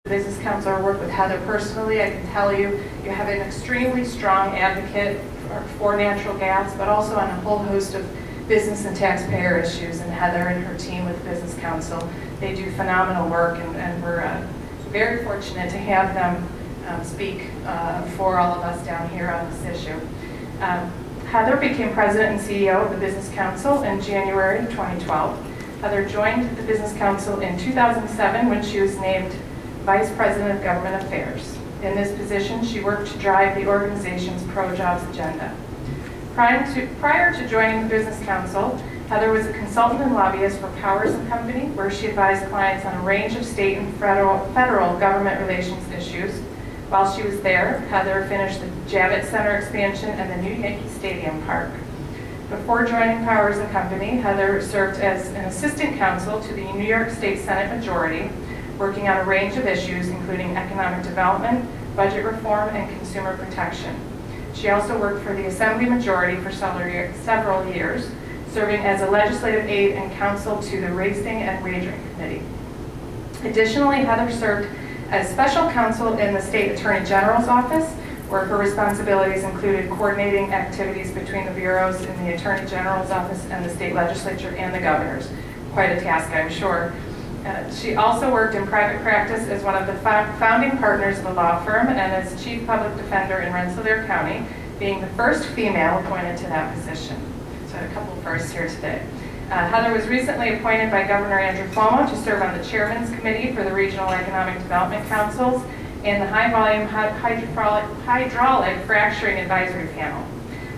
Business Council or work with Heather personally, I can tell you, you have an extremely strong advocate for natural gas, but also on a whole host of business and taxpayer issues. And Heather and her team with the Business Council, they do phenomenal work, and we're very fortunate to have them speak for all of us down here on this issue. Heather became president and CEO of the Business Council in January 2012. Heather joined the Business Council in 2007 when she was named Vice President of Government Affairs. In this position, she worked to drive the organization's pro-jobs agenda. Prior to joining the Business Council, Heather was a consultant and lobbyist for Powers & Company, where she advised clients on a range of state and federal government relations issues. While she was there, Heather finished the Javits Center expansion and the new Yankee Stadium park. Before joining Powers & Company, Heather served as an assistant counsel to the New York State Senate Majority, working on a range of issues including economic development, budget reform, and consumer protection. She also worked for the Assembly Majority for several years, serving as a legislative aide and counsel to the Racing and Wagering Committee. Additionally, Heather served as special counsel in the State Attorney General's office, where her responsibilities included coordinating activities between the bureaus in the Attorney General's office and the state legislature and the governors. Quite a task, I'm sure. She also worked in private practice as one of the founding partners of a law firm and as chief public defender in Rensselaer County, being the first female appointed to that position. So a couple firsts here today. Heather was recently appointed by Governor Andrew Cuomo to serve on the Chairman's Committee for the Regional Economic Development Councils and the High Volume Hydraulic Fracturing Advisory Panel.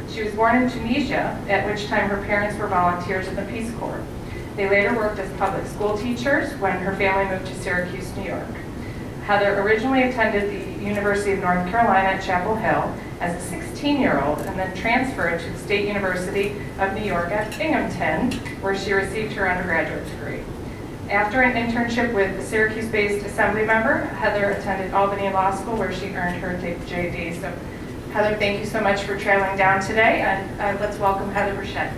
She was born in Tunisia, at which time her parents were volunteers in the Peace Corps. They later worked as public school teachers when her family moved to Syracuse, New York. Heather originally attended the University of North Carolina at Chapel Hill as a 16-year-old and then transferred to the State University of New York at Binghamton, where she received her undergraduate degree. After an internship with a Syracuse-based assembly member, Heather attended Albany Law School, where she earned her JD. So, Heather, thank you so much for traveling down today, and let's welcome Heather Burchett.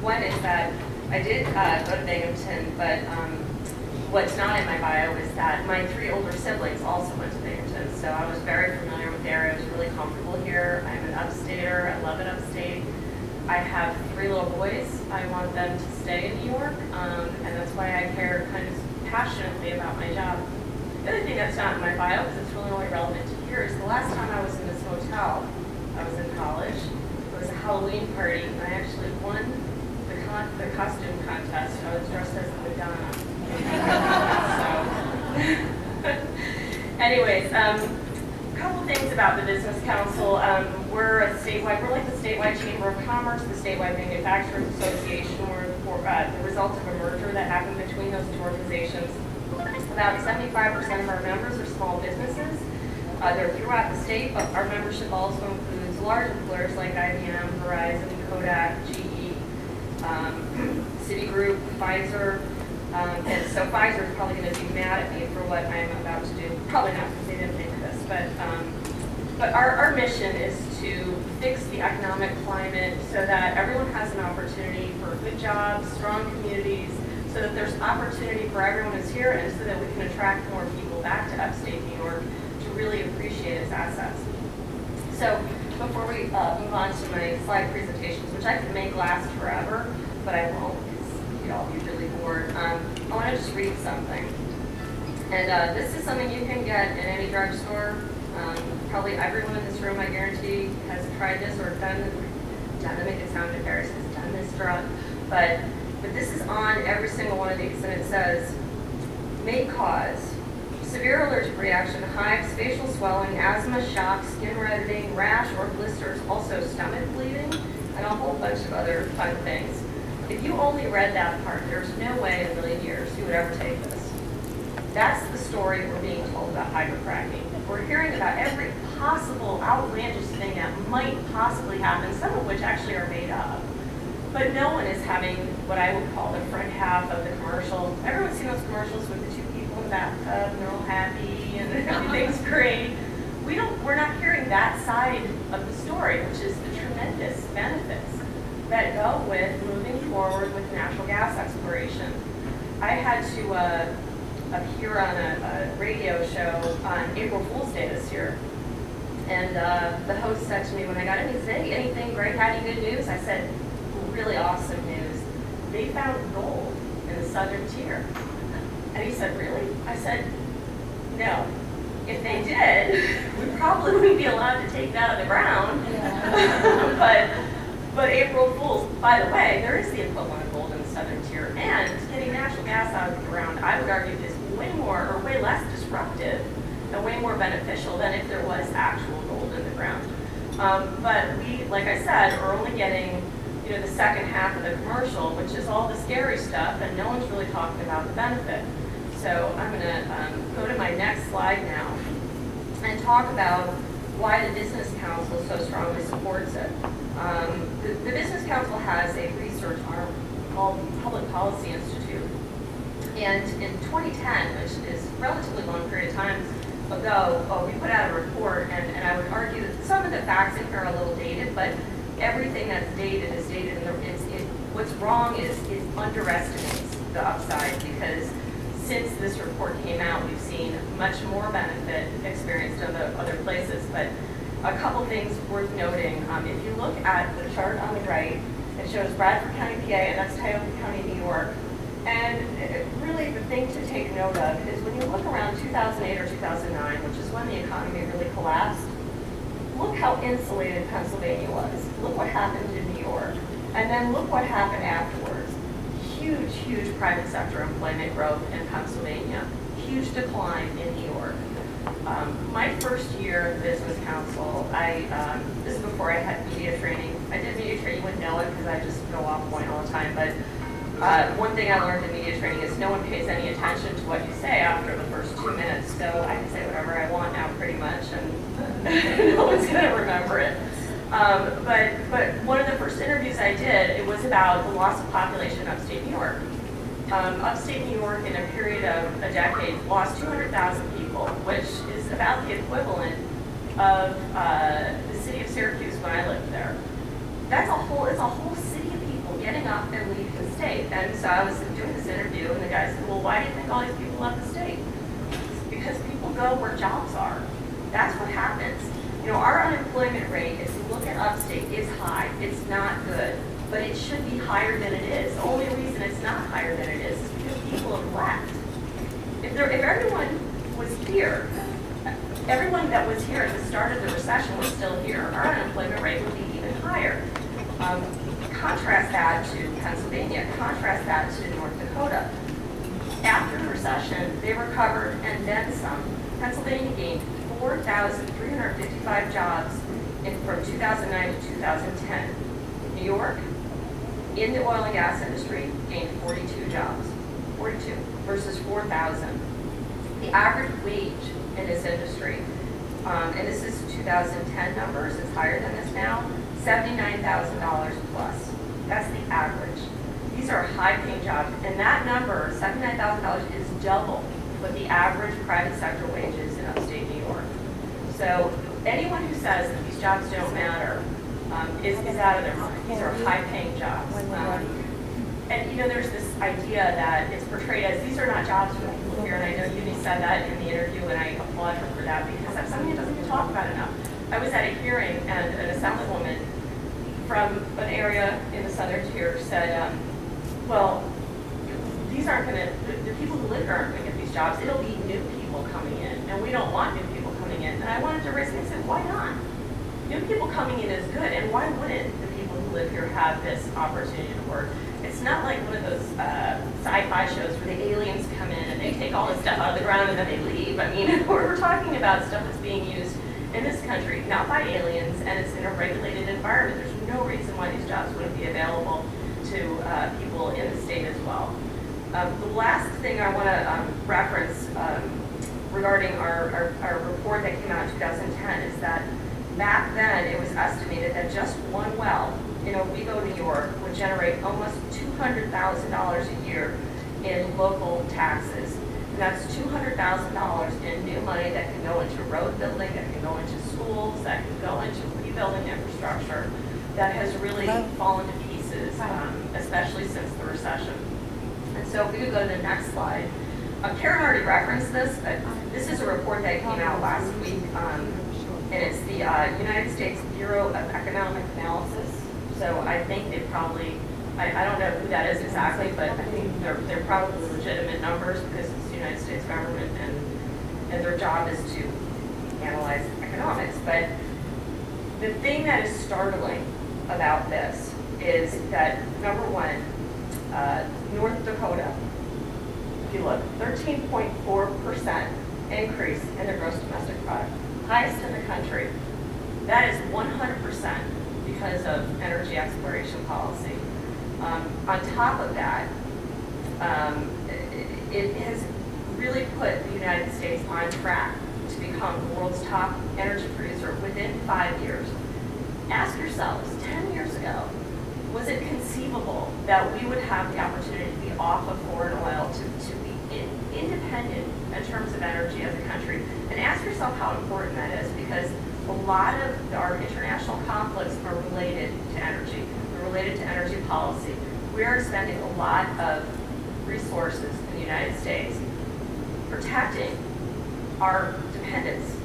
One is that I did go to Binghamton, but what's not in my bio is that my 3 older siblings also went to Binghamton, so I was very familiar with the area. I was really comfortable here. I'm an upstater. I love it upstate. I have 3 little boys. I want them to stay in New York, and that's why I care kind of passionately about my job. The other thing that's not in my bio, because it's really only relevant to here, is the last time I was in this hotel, I was in college. It was a Halloween party, and I actually won the costume contest. I was dressed as the Madonna. So, anyways, a couple things about the Business Council. We're like the statewide Chamber of Commerce, the statewide Manufacturers Association. We're the result of a merger that happened between those 2 organizations. About 75% of our members are small businesses. They're throughout the state, but our membership also includes large employers like IBM, Verizon, Kodak, GE, Citigroup, Pfizer, and so Pfizer is probably going to be mad at me for what I'm about to do. Probably not, because they didn't make this, but our mission is to fix the economic climate so that everyone has an opportunity for good jobs, strong communities, so that there's opportunity for everyone who's here, and so that we can attract more people back to upstate New York to really appreciate its assets. So before we move on to my slide presentations, which I could make last forever, but I won't, because you'd all be really bored. I want to just read something. And this is something you can get in any drugstore. Probably everyone in this room, I guarantee, has tried this or done to make it sound embarrassing, has done this drug. But this is on every single one of these, and it says, may cause severe allergic reaction, hives, facial swelling, asthma, shock, skin reddening, rash, or blisters, also stomach bleeding, and a whole bunch of other fun things. If you only read that part, there's no way in a million years you would ever take this. That's the story we're being told about hydrocracking. We're hearing about every possible outlandish thing that might possibly happen, some of which actually are made up. But no one is having what I would call the front half of the commercial. Everyone's seen those commercials with the 2 people in the bathtub, and they're all happy, and and everything's great. We're not hearing that side of the story, which is the tremendous benefits that go with moving forward with natural gas exploration. I had to appear on a radio show on April Fool's Day this year. And the host said to me when I got in, he said, "Hey, anything, Greg, had any good news?" I said, "Really awesome news. They found gold in the southern tier." And he said, "Really?" I said, "No. If they did, we probably wouldn't be allowed to take that out of the ground." But April Fool's, by the way, there is the equivalent of gold in the southern tier. And getting natural gas out of the ground, I would argue, is way more or way less disruptive and way more beneficial than if there was actual gold in the ground. But we, like I said, are only getting the second half of the commercial, which is all the scary stuff, and no one's really talking about the benefit. So I'm going to go to my next slide now and talk about why the Business Council so strongly supports it. The Business Council has a research arm called the Public Policy Institute. And in 2010, which is a relatively long period of time ago, we put out a report, and I would argue that some of the facts in here are a little dated, but everything that's dated is dated, and what's wrong is it underestimates the upside, because since this report came out, we've seen much more benefit experienced in other places. But a couple things worth noting. If you look at the chart on the right, it shows Bradford County, PA, and that's Tioga County, New York. And really the thing to take note of is when you look around 2008 or 2009, which is when the economy really collapsed, look how insulated Pennsylvania was. Look what happened in New York. And then look what happened afterwards. Huge, huge private sector employment growth in Pennsylvania. Huge decline in New York. My first year at the Business Council, this is before I had media training. I did media training, you wouldn't know it because I just go off point all the time, but one thing I learned in media training is no one pays any attention to what you say after the first 2 minutes, so I can say whatever I want now pretty much, and no one's going to remember it. But one of the first interviews I did, it was about the loss of population in upstate New York. Upstate New York, in a period of a decade, lost 200,000 people, which is about the equivalent of the city of Syracuse when I lived there. It's a whole city of people getting up and leaving the state. And so I was doing this interview, and the guy said, "Well, why do you think all these people left the state?" It's because people go where jobs are. That's what happens. Our unemployment rate, if you look at upstate, is high. It's not good, but it should be higher than it is. The only reason it's not higher than it is because people have left. If everyone was here, everyone that was here at the start of the recession was still here, our unemployment rate would be even higher. Contrast that to Pennsylvania. Contrast that to North Dakota. After the recession, they recovered and then some. Pennsylvania gained 4,355 jobs from 2009 to 2010. New York, in the oil and gas industry, gained 42 jobs, 42 versus 4,000. The average wage in this industry, and this is 2010 numbers, it's higher than this now, $79,000 plus. That's the average. These are high-paying jobs, and that number, $79,000, is double what the average private sector wages in upstate New York. So anyone who says that these jobs don't matter is out of their mind. These are high-paying jobs. And there's this idea that it's portrayed as these are not jobs for the people here, and I know Uni said that in the interview, and I applaud her for that because that's something that doesn't get talked about enough. I was at a hearing, and an assemblywoman from an area in the southern tier said, well, these aren't going to, the people who live here aren't going to get these jobs. It'll be new people coming in, and we don't want new people coming in. And I wanted to raise my hand and say, why not? New people coming in is good, and why wouldn't the people who live here have this opportunity to work? It's not like one of those sci-fi shows where the aliens come in and they take all this stuff out of the ground and then they leave. I mean, we're talking about stuff that's being used in this country, not by aliens, and it's in a regulated environment. There's no reason why these jobs wouldn't be available to people in the state as well. The last thing I want to reference regarding our report that came out in 2010 is that back then it was estimated that just one well in Owego, New York would generate almost $200,000 a year in local taxes. And And that's $200,000 in new money that can go into road building, that can go into schools, that can go into rebuilding infrastructure that has really fallen to pieces, especially since the recession. And so if we could go to the next slide. Karen already referenced this, but this is a report that came out last week, and it's the United States Bureau of Economic Analysis. So I think they probably, I don't know who that is exactly, but I think they're probably legitimate numbers because it's the United States government and their job is to analyze economics. But the thing that is startling about this is that, number one, North Dakota, if you look, 13.4% increase in their gross domestic product, highest in the country. That is 100% because of energy exploration policy. On top of that, it has really put the United States on track to become the world's top energy producer within 5 years. Ask yourselves, 10 years ago, was it conceivable that we would have the opportunity to be off of foreign oil, to be independent in terms of energy as a country? And ask yourself how important that is, because a lot of our international conflicts are related to energy. They're related to energy policy. We are spending a lot of resources in the United States protecting our dependence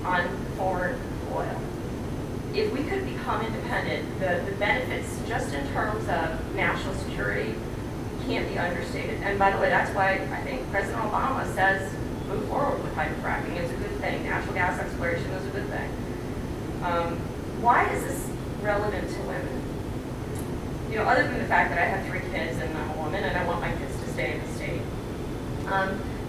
on foreign oil. If we could become independent, the benefits just in terms of national security can't be understated. And by the way, that's why I think President Obama says move forward with hydrofracking. It's a good thing. Natural gas exploration is a good thing. Why is this relevant to women? You know, other than the fact that I have 3 kids and I'm a woman and I want my kids to stay in the state.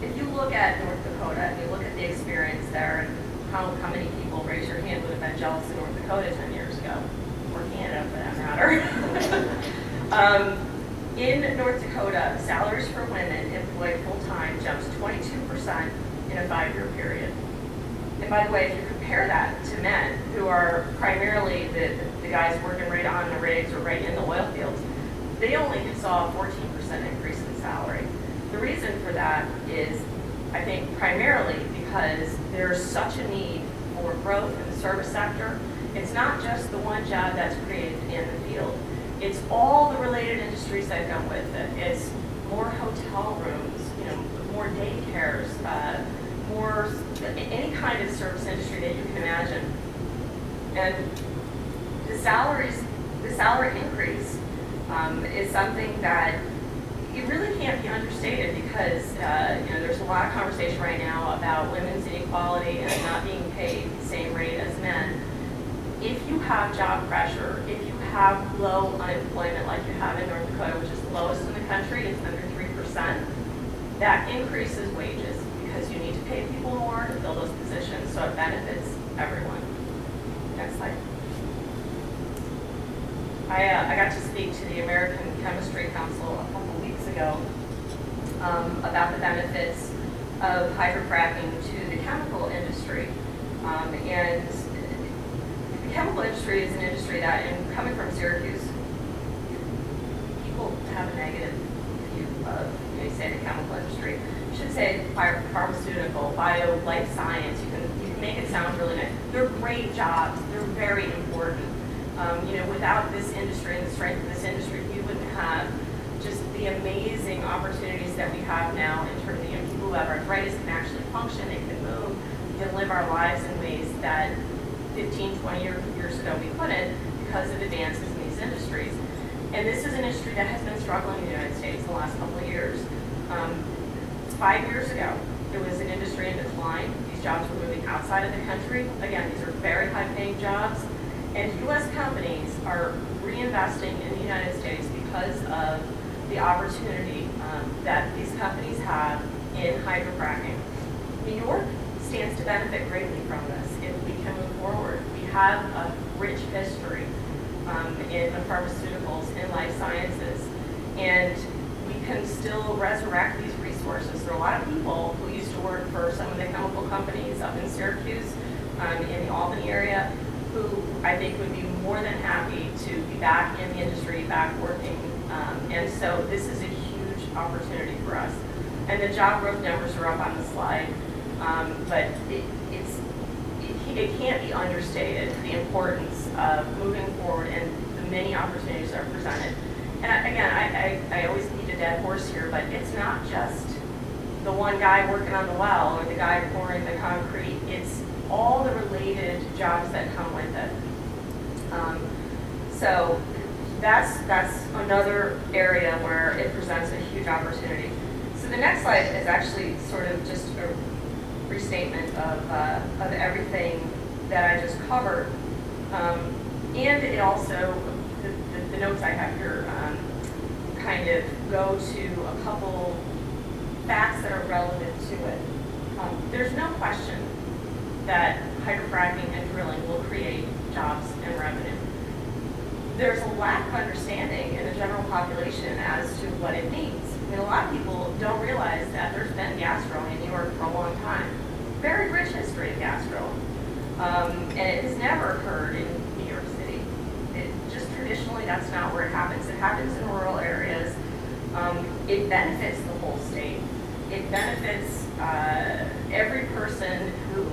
If you look at North Dakota and you look at the experience there and how many people, raise your hand, would have been jealous of North Dakota 10 years ago, or Canada for that matter. In North Dakota, salaries for women employed full-time jumps 22% in a 5-year period. And by the way, if you compare that to men, who are primarily the guys working right on the rigs or right in the oil fields, they only saw a 14% increase in salary. The reason for that is, I think, primarily because there's such a need for growth in the service sector. It's not just the one job that's created in the field. It's all the related industries that come with it. It's more hotel rooms, you know, more daycares, more any kind of service industry that you can imagine. And the salary increase is something that it really can't be understated because you know, there's a lot of conversation right now about women's inequality and not being paid the same rate as men. If you have job pressure, if you have low unemployment like you have in North Dakota, which is the lowest in the country, it's under 3%, that increases wages because you need to pay people more to fill those positions, so it benefits everyone. Next slide. I got to speak to the American Chemistry Council a couple weeks ago about the benefits of hydrofracking to the chemical industry. And the chemical industry is an industry that, and coming from Syracuse, people have a negative view of, you say the chemical industry. You should say pharmaceutical, bio, life science. You can make it sound really nice. They're great jobs. They're very important. You know, without this industry and the strength of this industry, we wouldn't have just the amazing opportunities that we have now in terms of, you know, people who have arthritis can actually function, they can move, we can live our lives in ways that 15, 20 years ago we couldn't because of advances in these industries. And this is an industry that has been struggling in the United States in the last couple of years. 5 years ago, it was an industry in decline. These jobs were moving outside of the country. Again, these are very high-paying jobs. And U.S. companies are reinvesting in the United States because of the opportunity that these companies have in hydrofracking. New York stands to benefit greatly from this if we can move forward. We have a rich history in pharmaceuticals and life sciences, and we can still resurrect these resources. There are a lot of people who used to work for some of the chemical companies up in Syracuse, in the Albany area, who I think would be more than happy to be back in the industry, back working. And so this is a huge opportunity for us. And the job growth numbers are up on the slide, but it can't be understated, the importance of moving forward and the many opportunities that are presented. And again, I always beat a dead horse here, but it's not just the one guy working on the well or the guy pouring the concrete. It's all the related jobs that come with it. So that's another area where it presents a huge opportunity. So the next slide is actually sort of just a restatement of everything that I just covered. And it also, the notes I have here kind of go to a couple facts that are relevant to it. There's no question that hydrofracking and drilling will create jobs and revenue. There's a lack of understanding in the general population as to what it means. I mean, a lot of people don't realize that there's been gas drilling in New York for a long time. Very rich history of gas drilling. And it has never occurred in New York City. Just traditionally, that's not where it happens. It happens in rural areas. It benefits the whole state. It benefits every person who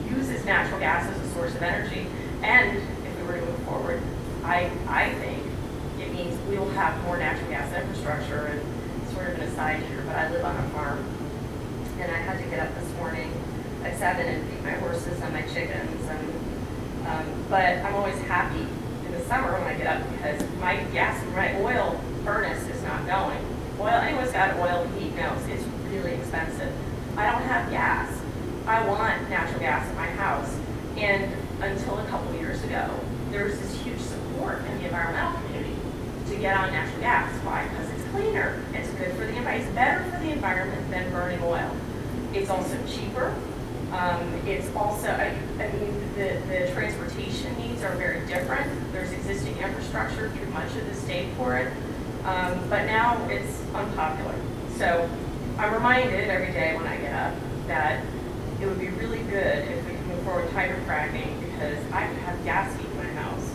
uses natural gas as a source of energy. And if we were to move forward, I think it means we will have more natural gas infrastructure. And sort of an aside here, but I live on a farm, and I had to get up this morning at 7 and feed my horses and my chickens. But I'm always happy in the summer when I get up because my oil furnace is not going. Anyone's got oil heat knows it's really expensive. I don't have gas. I want natural gas in my house. And until a couple years ago, there was this huge support in the environmental community to get on natural gas. Why? Because it's cleaner. It's good for the environment. It's better for the environment than burning oil. It's also cheaper. It's also, the transportation needs are very different. There's existing infrastructure through much of the state for it. But now it's unpopular. So I'm reminded every day when I get up that it would be really good if we could move forward with hydrofracking because I could have gas heat in my house.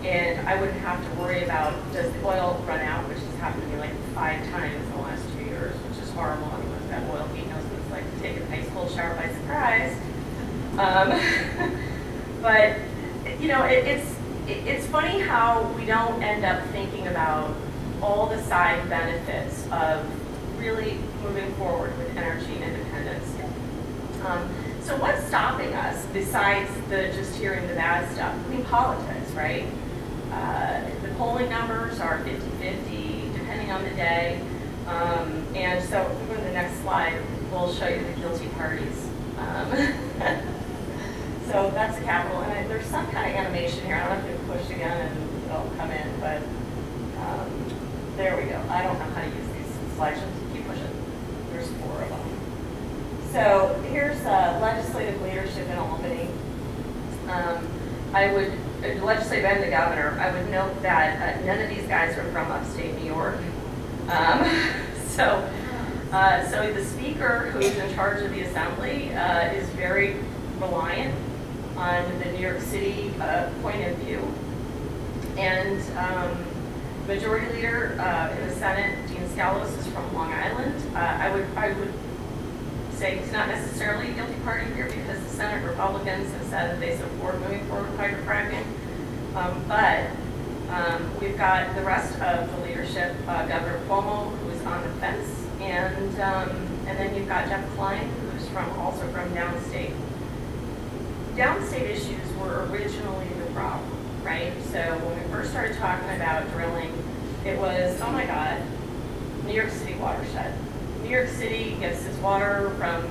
And I wouldn't have to worry about does the oil run out, which has happened to me like 5 times in the last 2 years, which is horrible. Anyone who's got oil heat knows what it's like to take a nice cold shower by surprise. But you know, it's funny how we don't end up thinking about all the side benefits of really moving forward with energy independence. So what's stopping us besides just hearing the bad stuff? I mean, politics, right? The polling numbers are 50-50, depending on the day. And so if we go to the next slide, we'll show you the guilty parties. So that's the Capitol. And there's some kind of animation here. I don't have to push again and it'll come in, but there we go. I don't know how to use these selections. Keep pushing. There's 4 of them. So here's legislative leadership in Albany. The legislative and the governor, I would note that none of these guys are from upstate New York. So the speaker who's in charge of the assembly is very reliant on the New York City point of view. And majority leader in the Senate, Dean Scalos, is from Long Island. I would say he's not necessarily a guilty party here because the Senate Republicans have said that they support moving forward with hydrofracking. But we've got the rest of the leadership, Governor Cuomo, who is on the fence, and then you've got Jeff Klein, who's also from downstate. Downstate issues were originally the problem, right? So when we first started talking about drilling, it was, oh my God, New York City watershed. New York City gets its water from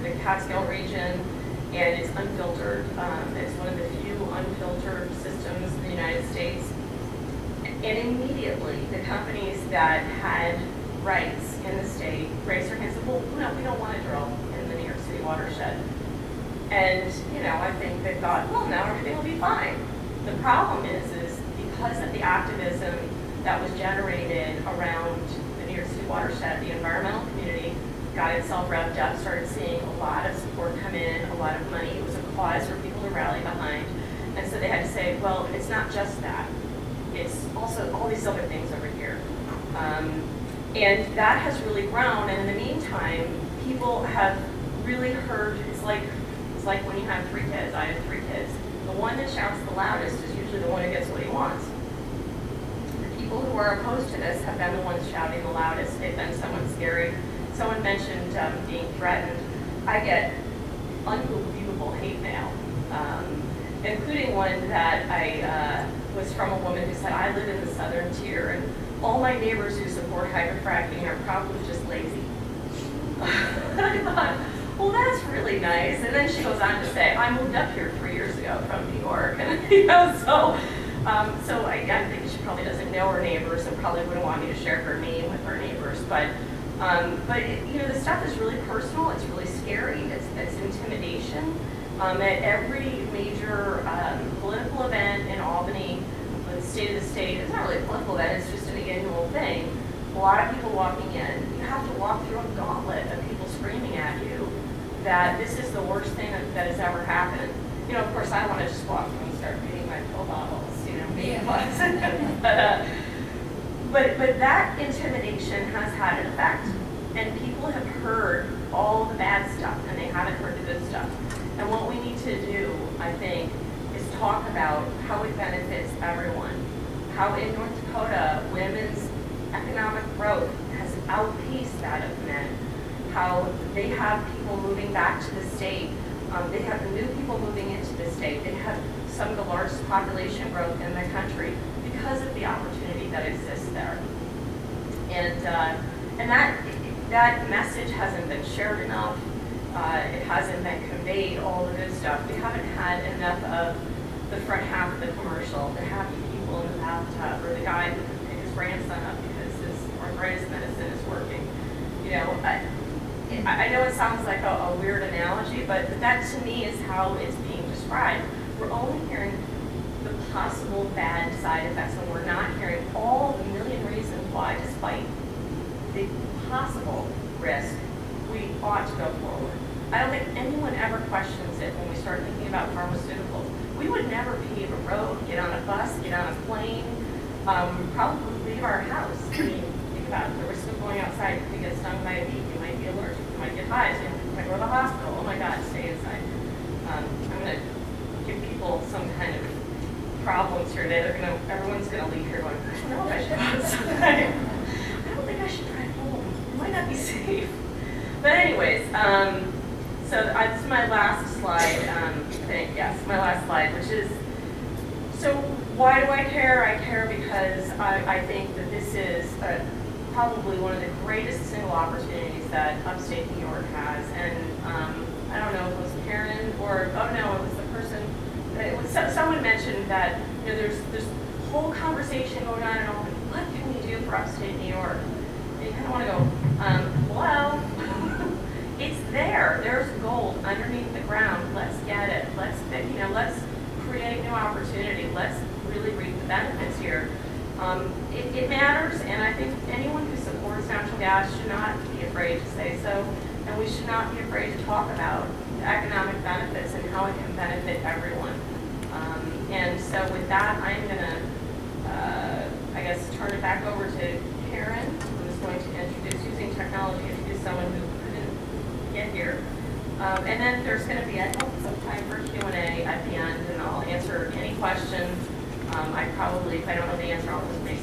the Catskill region, and it's unfiltered. It's one of the few unfiltered systems in the United States. And immediately, the companies that had rights in the state raised their hands and said, well, no, we don't want to drill in the New York City watershed. And I think they thought, well, now everything will be fine. The problem is because of the activism that was generated around the New York City watershed, the environmental community got itself revved up, started seeing a lot of support come in, a lot of money. It was a cause for people to rally behind. And so they had to say, well, it's not just that. It's also all these other things over here. And that has really grown, and in the meantime, people have really heard, it's like when you have 3 kids. I have 3 kids. The one that shouts the loudest is usually the one who gets what he wants. The people who are opposed to this have been the ones shouting the loudest. They've been someone scary. Someone mentioned being threatened. I get unbelievable hate mail, including one that was from a woman who said, I live in the southern tier, and all my neighbors who support hydrofracking are probably just lazy. I thought, well, that's really nice. And then she goes on to say, I moved up here 3 years ago from New York, and so I think she probably doesn't know her neighbors and probably wouldn't want me to share her name with her neighbors. But the stuff is really personal. It's really scary. It's intimidation. At every major political event in Albany, the State of the State, it's not really a political event, it's just an annual thing. A lot of people walking in, you have to walk through a gauntlet of people screaming at you that this is the worst thing that has ever happened. You know, of course, I want to just walk through and start reading my pill bottles, you know, maybe but that intimidation has had an effect. And people have heard all the bad stuff, and they haven't heard the good stuff. And what we need to do, I think, is talk about how it benefits everyone. How in North Dakota, women's economic growth has outpaced that of men. How they have people moving back to the state. They have new people moving into the state. They have some of the largest population growth in the country because of the opportunity that exists there. And that message hasn't been shared enough. It hasn't been conveyed, all the good stuff. We haven't had enough of the front half of the commercial, the happy people in the bathtub, or the guy who can pick his grandson up because his arthritis medicine is working. You know, I know it sounds like a weird analogy, but that to me is how it's being described. We're only hearing the possible bad side effects, and we're not hearing all the million reasons why, despite the possible risk, we ought to go forward. I don't think anyone ever questions it when we start thinking about pharmaceuticals. We would never pave a road, get on a bus, get on a plane, probably leave our house. I mean, think about it. There was still going outside. If you get stung by a bee, you might be allergic. You might get hives. You might go to the hospital. Oh my God, stay inside. I'm going to give people some kind of problems here today. Everyone's going to leave here going, I don't know if I should go outside. I don't think I should drive home. It might not be safe. But anyways, so this is my last slide, my last slide, which is, so why do I care? I care because I think that this is probably one of the greatest single opportunities that upstate New York has. And I don't know if it was Karen or, oh no, it was the person, someone mentioned that, you know, there's this whole conversation going on in Albany. What can we do for upstate New York? And you kind of want to go, well, it's there. There's gold underneath the ground. Let's get it. Let's create new opportunity. Let's really reap the benefits here. It matters, and I think anyone who supports natural gas should not be afraid to say so, and we should not be afraid to talk about the economic benefits and how it can benefit everyone. And so with that, I'm going to, I guess, turn it back over to Karen, who is going to introduce, using technology, introduce someone who couldn't get here. And then there's going to be, I hope, some time for Q&A at the end, and I'll answer any questions. I probably, if I don't know the answer, I'll just make